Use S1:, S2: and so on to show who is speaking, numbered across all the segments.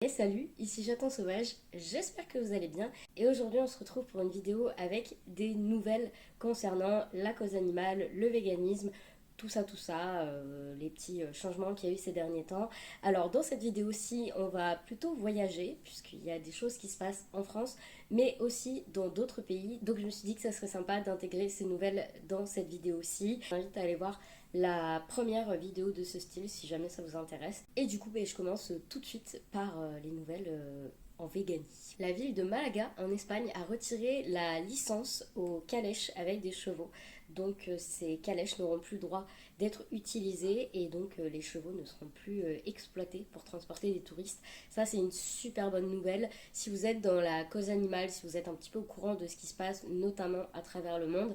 S1: Et salut, ici J'attends Sauvage, j'espère que vous allez bien et aujourd'hui on se retrouve pour une vidéo avec des nouvelles concernant la cause animale, le véganisme, tout ça, les petits changements qu'il y a eu ces derniers temps. Alors dans cette vidéo-ci on va plutôt voyager puisqu'il y a des choses qui se passent en France mais aussi dans d'autres pays, donc je me suis dit que ça serait sympa d'intégrer ces nouvelles dans cette vidéo-ci. Je vous invite à aller voir la première vidéo de ce style si jamais ça vous intéresse. Et du coup, je commence tout de suite par les nouvelles en véganie. La ville de Malaga en Espagne a retiré la licence aux calèches avec des chevaux. Donc ces calèches n'auront plus le droit d'être utilisées et donc les chevaux ne seront plus exploités pour transporter des touristes. Ça c'est une super bonne nouvelle. Si vous êtes dans la cause animale, si vous êtes un petit peu au courant de ce qui se passe notamment à travers le monde,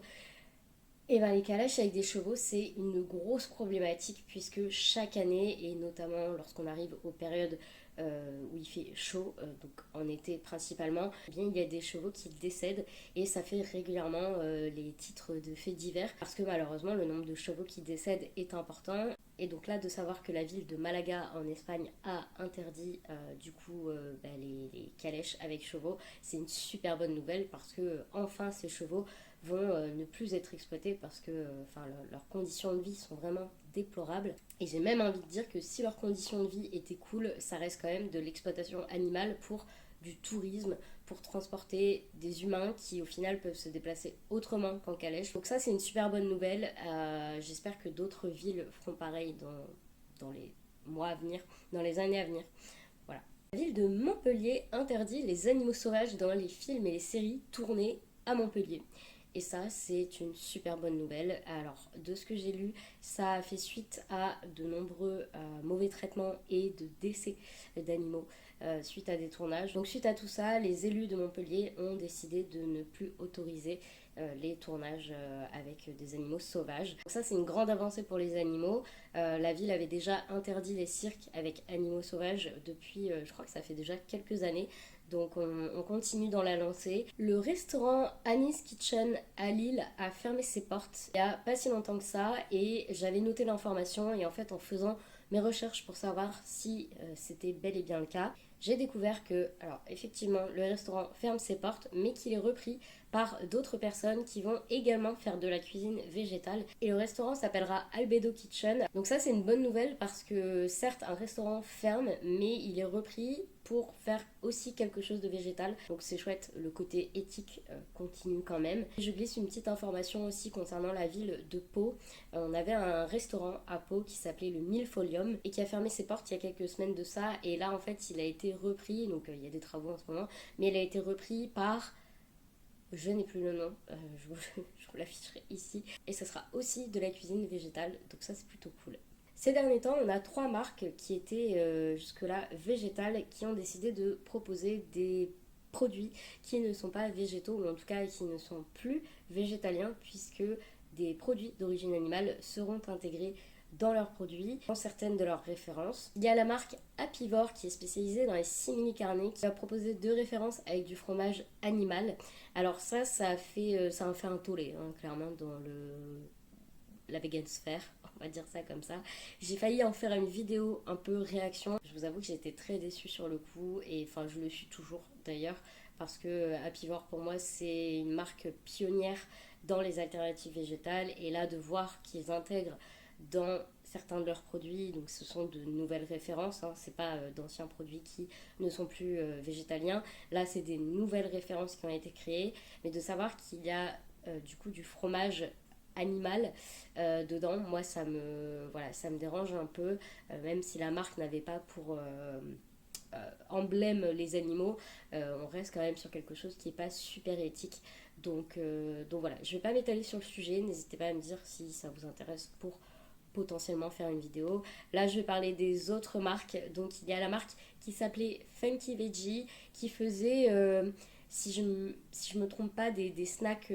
S1: et ben les calèches avec des chevaux, c'est une grosse problématique puisque chaque année, et notamment lorsqu'on arrive aux périodes où il fait chaud, donc en été principalement, eh bien, il y a des chevaux qui décèdent et ça fait régulièrement les titres de faits divers parce que malheureusement le nombre de chevaux qui décèdent est important. Et donc là, de savoir que la ville de Malaga en Espagne a interdit les calèches avec chevaux, c'est une super bonne nouvelle parce que enfin ces chevaux vont ne plus être exploités parce que leurs conditions de vie sont vraiment déplorables. Et j'ai même envie de dire que si leurs conditions de vie étaient cool, ça reste quand même de l'exploitation animale pour du tourisme, pour transporter des humains qui au final peuvent se déplacer autrement qu'en calèche. Donc ça c'est une super bonne nouvelle. J'espère que d'autres villes feront pareil dans les mois à venir, dans les années à venir. Voilà. La ville de Montpellier interdit les animaux sauvages dans les films et les séries tournées à Montpellier. Et ça, c'est une super bonne nouvelle. Alors, de ce que j'ai lu, ça a fait suite à de nombreux mauvais traitements et de décès d'animaux suite à des tournages. Donc, suite à tout ça, les élus de Montpellier ont décidé de ne plus autoriser les tournages avec des animaux sauvages. Donc ça, c'est une grande avancée pour les animaux. La ville avait déjà interdit les cirques avec animaux sauvages depuis, je crois que ça fait déjà quelques années. Donc on continue dans la lancée. Le restaurant Annie's Kitchen à Lille a fermé ses portes il n'y a pas si longtemps que ça et j'avais noté l'information et en fait en faisant mes recherches pour savoir si c'était bel et bien le cas, j'ai découvert que, alors effectivement, le restaurant ferme ses portes, mais qu'il est repris par d'autres personnes qui vont également faire de la cuisine végétale. Et le restaurant s'appellera Albedo Kitchen. Donc ça, c'est une bonne nouvelle parce que certes, un restaurant ferme, mais il est repris pour faire aussi quelque chose de végétal. Donc c'est chouette, le côté éthique continue quand même. Je glisse une petite information aussi concernant la ville de Pau. On avait un restaurant à Pau qui s'appelait le Milfolium et qui a fermé ses portes il y a quelques semaines de ça. Et là, en fait, il a été repris, donc il y a des travaux en ce moment, mais il a été repris par... Je n'ai plus le nom, je vous l'afficherai ici. Et ça sera aussi de la cuisine végétale, donc ça c'est plutôt cool. Ces derniers temps, on a 3 marques qui étaient jusque-là végétales qui ont décidé de proposer des produits qui ne sont pas végétaux, ou en tout cas qui ne sont plus végétaliens, puisque des produits d'origine animale seront intégrés dans leurs produits, dans certaines de leurs références. Il y a la marque Apivore qui est spécialisée dans les simili carnets qui va proposer 2 références avec du fromage animal. Alors ça en fait un tollé, hein, clairement, dans la vegan sphère, on va dire ça comme ça. J'ai failli en faire une vidéo un peu réaction. Je vous avoue que j'étais très déçue sur le coup, et enfin je le suis toujours d'ailleurs, parce que Apivore pour moi c'est une marque pionnière dans les alternatives végétales, et là de voir qu'ils intègrent dans certains de leurs produits, donc ce sont de nouvelles références, hein, c'est pas d'anciens produits qui ne sont plus végétaliens, là c'est des nouvelles références qui ont été créées, mais de savoir qu'il y a du coup du fromage animal dedans, moi ça me dérange un peu, même si la marque n'avait pas pour emblème les animaux, on reste quand même sur quelque chose qui n'est pas super éthique. Donc voilà, je ne vais pas m'étaler sur le sujet, n'hésitez pas à me dire si ça vous intéresse pour potentiellement faire une vidéo. Là, je vais parler des autres marques. Donc, il y a la marque qui s'appelait Funky Veggie, qui faisait, si je me trompe pas, des snacks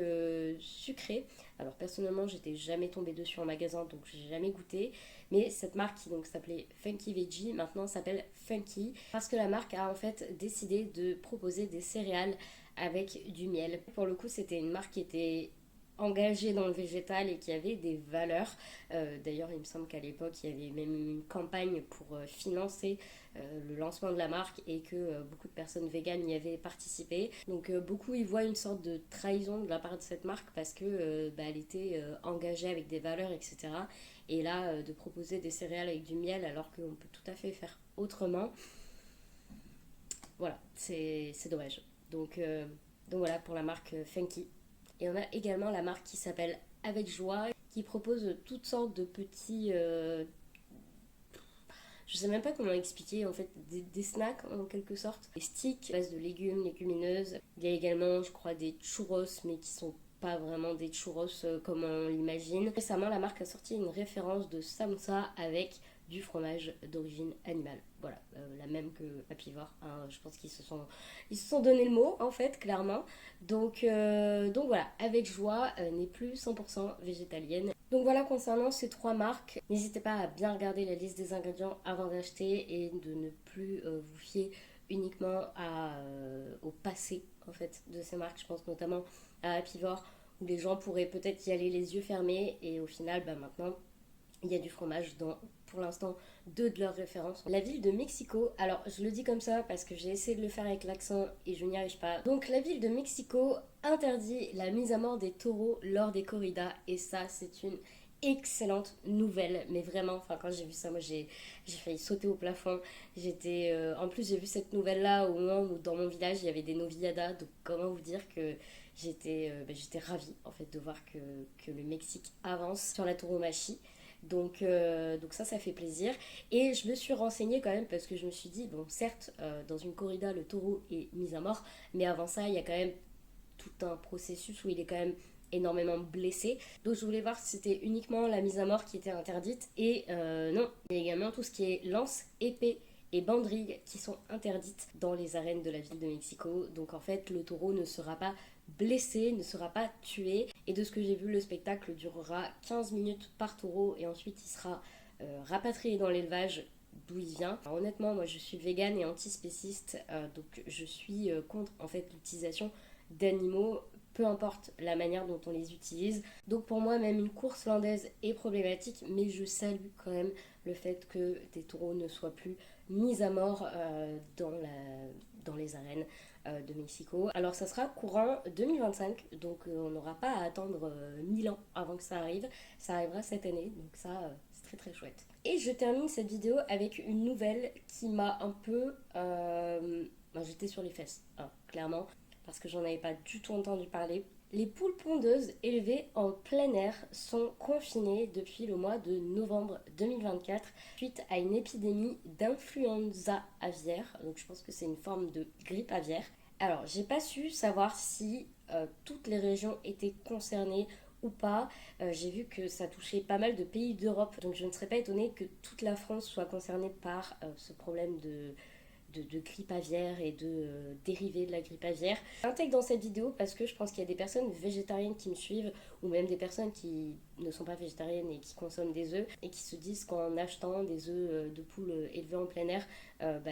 S1: sucrés. Alors, personnellement, j'étais jamais tombée dessus en magasin, donc j'ai jamais goûté. Mais cette marque qui donc s'appelait Funky Veggie, maintenant s'appelle Funky, parce que la marque a en fait décidé de proposer des céréales avec du miel. Pour le coup, c'était une marque qui était engagés dans le végétal et qui avaient des valeurs. D'ailleurs, il me semble qu'à l'époque, il y avait même une campagne pour financer le lancement de la marque et que beaucoup de personnes véganes y avaient participé. Donc beaucoup y voient une sorte de trahison de la part de cette marque parce que elle était engagée avec des valeurs, etc. Et là, de proposer des céréales avec du miel alors qu'on peut tout à fait faire autrement, voilà, c'est dommage. Donc voilà pour la marque Funky. Et on a également la marque qui s'appelle Avec Joie, qui propose toutes sortes de petits... je sais même pas comment expliquer, en fait, des snacks en quelque sorte. Des sticks à base de légumes, légumineuses. Il y a également, je crois, des churros, mais qui sont pas vraiment des churros comme on l'imagine. Récemment, la marque a sorti une référence de samoussa avec du fromage d'origine animale. Voilà, la même que Apivore. Hein. Je pense ils se sont donné le mot, en fait, clairement. Donc voilà, Avec Joie n'est plus 100% végétalienne. Donc voilà concernant ces trois marques, n'hésitez pas à bien regarder la liste des ingrédients avant d'acheter et de ne plus vous fier uniquement au passé en fait de ces marques. Je pense notamment à Apivore où les gens pourraient peut-être y aller les yeux fermés et au final maintenant il y a du fromage dans, pour l'instant, deux de leurs références. La ville de Mexico, alors je le dis comme ça parce que j'ai essayé de le faire avec l'accent et je n'y arrive pas. Donc la ville de Mexico interdit la mise à mort des taureaux lors des corridas et ça c'est une excellente nouvelle, mais vraiment, enfin quand j'ai vu ça, moi j'ai failli sauter au plafond. En plus j'ai vu cette nouvelle là au moment où dans mon village il y avait des novilladas, donc comment vous dire que j'étais ravie en fait de voir que le Mexique avance sur la tauromachie. Donc ça fait plaisir. Et je me suis renseignée quand même parce que je me suis dit, bon, certes, dans une corrida, le taureau est mis à mort, mais avant ça, il y a quand même tout un processus où il est quand même énormément blessé. Donc je voulais voir si c'était uniquement la mise à mort qui était interdite. Et non, il y a également tout ce qui est lance, épée et banderille qui sont interdites dans les arènes de la ville de Mexico. Donc en fait, le taureau ne sera pas blessé, ne sera pas tué. Et de ce que j'ai vu, le spectacle durera 15 minutes par taureau et ensuite il sera rapatrié dans l'élevage d'où il vient. Alors, honnêtement, moi je suis végane et antispéciste, donc je suis contre en fait l'utilisation d'animaux, peu importe la manière dont on les utilise. Donc pour moi, même une course landaise est problématique, mais je salue quand même le fait que des taureaux ne soient plus mis à mort dans les arènes de Mexico. Alors ça sera courant 2025, donc on n'aura pas à attendre 1000 ans avant que ça arrive. Ça arrivera cette année, donc ça c'est très très chouette. Et je termine cette vidéo avec une nouvelle qui m'a un peu... j'étais sur les fesses, hein, clairement, parce que j'en avais pas du tout entendu parler. Les poules pondeuses élevées en plein air sont confinées depuis le mois de novembre 2024 suite à une épidémie d'influenza aviaire. Donc je pense que c'est une forme de grippe aviaire. Alors j'ai pas su savoir si toutes les régions étaient concernées ou pas. J'ai vu que ça touchait pas mal de pays d'Europe. Donc je ne serais pas étonnée que toute la France soit concernée par ce problème de grippe aviaire et de dérivés de la grippe aviaire. J'intègre dans cette vidéo parce que je pense qu'il y a des personnes végétariennes qui me suivent ou même des personnes qui ne sont pas végétariennes et qui consomment des œufs et qui se disent qu'en achetant des œufs de poules élevées en plein air,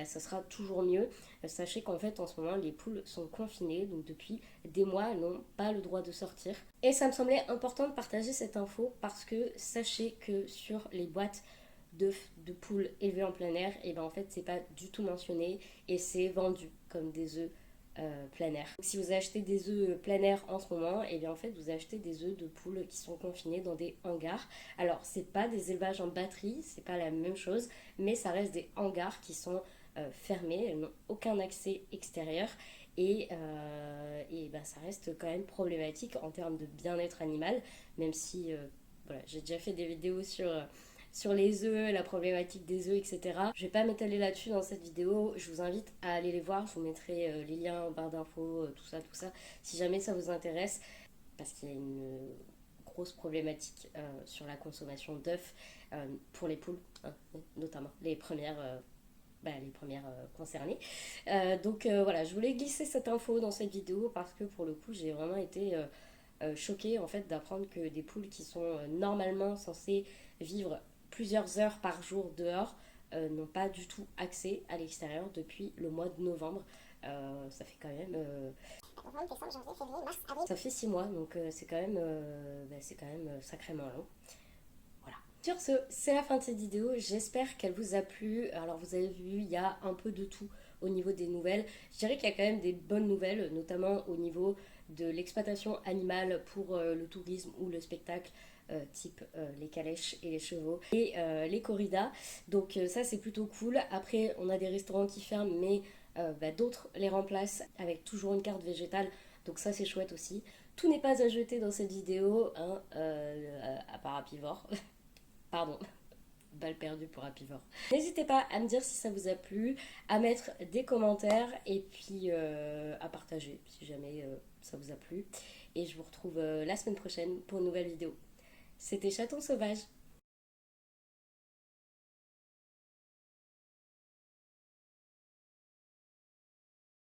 S1: ça sera toujours mieux. Sachez qu'en fait en ce moment les poules sont confinées, donc depuis des mois elles n'ont pas le droit de sortir. Et ça me semblait important de partager cette info parce que sachez que sur les boîtes d'œufs de poules élevés en plein air, et ben en fait c'est pas du tout mentionné et c'est vendu comme des œufs plein air. Donc, si vous achetez des œufs plein air en ce moment, et bien en fait vous achetez des œufs de poules qui sont confinés dans des hangars. Alors c'est pas des élevages en batterie, c'est pas la même chose, mais ça reste des hangars qui sont fermés, elles n'ont aucun accès extérieur. Et ben, ça reste quand même problématique en termes de bien-être animal, même si voilà, j'ai déjà fait des vidéos sur les œufs, la problématique des œufs, etc. Je vais pas m'étaler là-dessus dans cette vidéo, je vous invite à aller les voir, je vous mettrai les liens en barre d'infos, tout ça, si jamais ça vous intéresse, parce qu'il y a une grosse problématique sur la consommation d'œufs pour les poules, hein, notamment les premières concernées. Voilà, je voulais glisser cette info dans cette vidéo parce que pour le coup j'ai vraiment été choquée en fait d'apprendre que des poules qui sont normalement censées vivre plusieurs heures par jour dehors n'ont pas du tout accès à l'extérieur depuis le mois de novembre. Ça fait quand même
S2: novembre, décembre, janvier, février, mars, avril.
S1: Ça fait 6 mois, donc c'est quand même, sacrément long. Voilà. Sur ce, c'est la fin de cette vidéo. J'espère qu'elle vous a plu. Alors vous avez vu, il y a un peu de tout au niveau des nouvelles. Je dirais qu'il y a quand même des bonnes nouvelles, notamment au niveau de l'exploitation animale pour le tourisme ou le spectacle. Type les calèches et les chevaux et les corridas, donc ça c'est plutôt cool. Après on a des restaurants qui ferment, mais d'autres les remplacent avec toujours une carte végétale, donc ça c'est chouette aussi. Tout n'est pas à jeter dans cette vidéo, hein, à part Apivore. Pardon, balle perdue pour Apivore. N'hésitez pas à me dire si ça vous a plu, à mettre des commentaires et puis à partager si jamais ça vous a plu. Et je vous retrouve la semaine prochaine pour une nouvelle vidéo. C'était Chaton Sauvage.